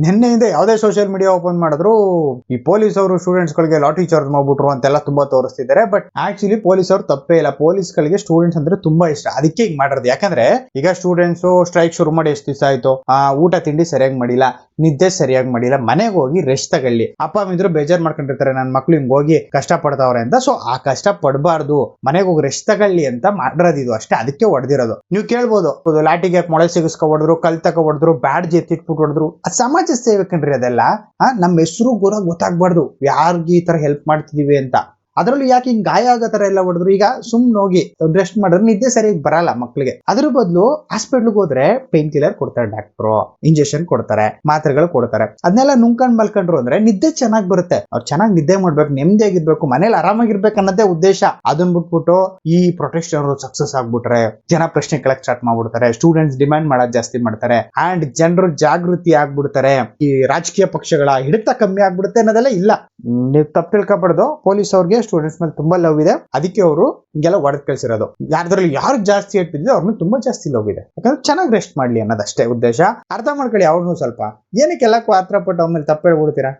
ನಿನ್ನೆಯಿಂದ ಯಾವುದೇ social media open ಮಾಡಿದ್ರು ಈ ಪೊಲೀಸ್ ಅವರು ಸ್ಟೂಡೆಂಟ್ಸ್ ಗಳಿಗೆ ಲಾಠಿ ಚಾರ್ಜ್ ಮಾಡ್ಬಿಟ್ರು ಅಂತೆಲ್ಲ ತುಂಬಾ ತೋರಿಸ್ತಿದ್ದಾರೆ. ಬಟ್ ಆಕ್ಚುಲಿ ಪೊಲೀಸ್ ಅವ್ರು ತಪ್ಪೇ ಇಲ್ಲ. ಪೊಲೀಸ್ ಗಳಿಗೆ ಸ್ಟೂಡೆಂಟ್ಸ್ ಅಂದ್ರೆ ತುಂಬಾ ಇಷ್ಟ, ಅದಕ್ಕೆ ಹಿಂಗ್ ಮಾಡಿರೋದು. ಯಾಕಂದ್ರೆ ಈಗ ಸ್ಟೂಡೆಂಟ್ಸ್ ಸ್ಟ್ರೈಕ್ ಶುರು ಮಾಡಿ ಎಷ್ಟು ದಿವಸ ಆಯ್ತು, ಊಟ ತಿಂಡಿ ಸರಿಯಾಗಿ ಮಾಡಿಲ್ಲ, ನಿದ್ದೆ ಸರಿಯಾಗಿ ಮಾಡಿಲ್ಲ, ಮನೆಗೆ ಹೋಗಿ ರೆಸ್ಟ್ ತಗೊಳ್ಳಿ. ಅಪ್ಪ ಅಮ್ಮಿದ್ರು ಬೇಜಾರ್ ಮಾಡ್ಕೊಂಡಿರ್ತಾರೆ, ನನ್ನ ಮಕ್ಳು ಹಿಂಗ್ ಹೋಗಿ ಕಷ್ಟ ಪಡ್ತಾವ್ರೆ ಅಂತ. ಸೊ ಆ ಕಷ್ಟ ಪಡಬಾರ್ದು, ಮನೆಗೆ ಹೋಗಿ ರೆಸ್ಟ್ ತಗೊಳ್ಳಿ ಅಂತ ಮಾಡಿರೋದು ಇದು ಅಷ್ಟೇ. ಅದಕ್ಕೆ ಹೊಡೆದಿರೋದು. ನೀವು ಕೇಳ್ಬೋದು, ಲಾಟಿಗೆ ಮೊಳೆ ಸಿಗಿಸ್ಕೊ ಹೊಡೆದ್ರು, ಕಲ್ ತಗೊ ಹೊಡೆದ್ರು, ಬ್ಯಾಡ್ಜ್ ಎತ್ತಿಟ್ಬಿಟ್ಟು ಹೊಡೆದ್ರು, ಅದು ಸಮಾಜ ಸೇವೆ ಕಣ್ರಿ. ಅದೆಲ್ಲ ನಮ್ಮ ಹೆಸರು ಗೊತ್ತಾಗ್ಬಾರ್ದು ಯಾರಿಗೆ ಈ ತರ ಹೆಲ್ಪ್ ಮಾಡ್ತಿದೀವಿ ಅಂತ. ಅದರಲ್ಲೂ ಯಾಕೆ ಹಿಂಗ್ ಗಾಯ ಆಗೋ ತರ ಎಲ್ಲ ಹೊಡೆದ್ರು. ಈಗ ಸುಮ್ನೆ ಹೋಗಿ ರೆಸ್ಟ್ ಮಾಡಿದ್ರೆ ನಿದ್ದೆ ಸರಿಯಾಗಿ ಬರಲ್ಲ ಮಕ್ಳಿಗೆ. ಅದ್ರ ಬದಲು ಹಾಸ್ಪಿಟ್ಲ್ಗೆ ಹೋದ್ರೆ ಪೇನ್ ಕಿಲ್ಲರ್ ಕೊಡ್ತಾರೆ ಡಾಕ್ಟ್ರು, ಇಂಜೆಕ್ಷನ್ ಕೊಡ್ತಾರೆ, ಮಾತ್ರೆಗಳು ಕೊಡ್ತಾರೆ. ಅದನ್ನೆಲ್ಲ ನುಂಗ್ಕೊಂಡ್ ಮಲ್ಕೊಂಡ್ರು ಅಂದ್ರೆ ನಿದ್ದೆ ಚೆನ್ನಾಗಿ ಬರುತ್ತೆ. ಅವ್ರು ಚೆನ್ನಾಗಿ ನಿದ್ದೆ ಮಾಡ್ಬೇಕು, ನೆಮ್ಮದಿಯಾಗಿರ್ಬೇಕು, ಮನೇಲಿ ಆರಾಮಾಗಿರ್ಬೇಕು ಅನ್ನೋದೇ ಉದ್ದೇಶ. ಅದನ್ನ ಬಿಟ್ಬಿಟ್ಟು ಈ ಪ್ರೊಟೆಕ್ಷನ್ ಸಕ್ಸಸ್ ಆಗ್ಬಿಟ್ರೆ ಜನ ಪ್ರಶ್ನೆ ಕೇಳಕ್ ಸ್ಟಾರ್ಟ್ ಮಾಡ್ಬಿಡ್ತಾರೆ, ಸ್ಟೂಡೆಂಟ್ಸ್ ಡಿಮ್ಯಾಂಡ್ ಮಾಡೋದ್ ಜಾಸ್ತಿ ಮಾಡ್ತಾರೆ, ಅಂಡ್ ಜನರು ಜಾಗೃತಿ ಆಗ್ಬಿಡ್ತಾರೆ, ಈ ರಾಜಕೀಯ ಪಕ್ಷಗಳ ಹಿಡಿತ ಕಮ್ಮಿ ಆಗ್ಬಿಡುತ್ತೆ ಅನ್ನೋದೆಲ್ಲ ಇಲ್ಲ. ನೀವು ತಪ್ಪು ತಿಳ್ಕೊಬಾರ್ದು. ಪೊಲೀಸ್ ಅವ್ರಿಗೆ ಸ್ಟೂಡೆಂಟ್ಸ್ ಮೇಲೆ ತುಂಬಾ ಲವ್ ಇದೆ, ಅದಕ್ಕೆ ಅವರು ಹಿಂಗೆಲ್ಲ ಹೊಡೆದ್ ಕಳ್ಸಿರೋದು. ಯಾರ್ದ್ರಲ್ಲಿ ಯಾರು ಜಾಸ್ತಿ ಇಟ್ಟಿದ್ರೆ ಅವ್ರನ್ನ ತುಂಬಾ ಜಾಸ್ತಿ ಲವ್ ಇದೆ. ಯಾಕಂದ್ರೆ ಚೆನ್ನಾಗಿ ರೆಸ್ಟ್ ಮಾಡ್ಲಿ ಅನ್ನೋದಷ್ಟೇ ಉದ್ದೇಶ. ಅರ್ಥ ಮಾಡ್ಕೊಳ್ಳಿ ಅವ್ರನ್ನು ಸ್ವಲ್ಪ. ಏನಕ್ಕೆಲ್ಲ ಆತ್ರ ಪಟ್ಟು ಅವ್ರ ಮೇಲೆ ತಪ್ಪು ಹೇಳ್ಬಿಡ್ತೀರಾ?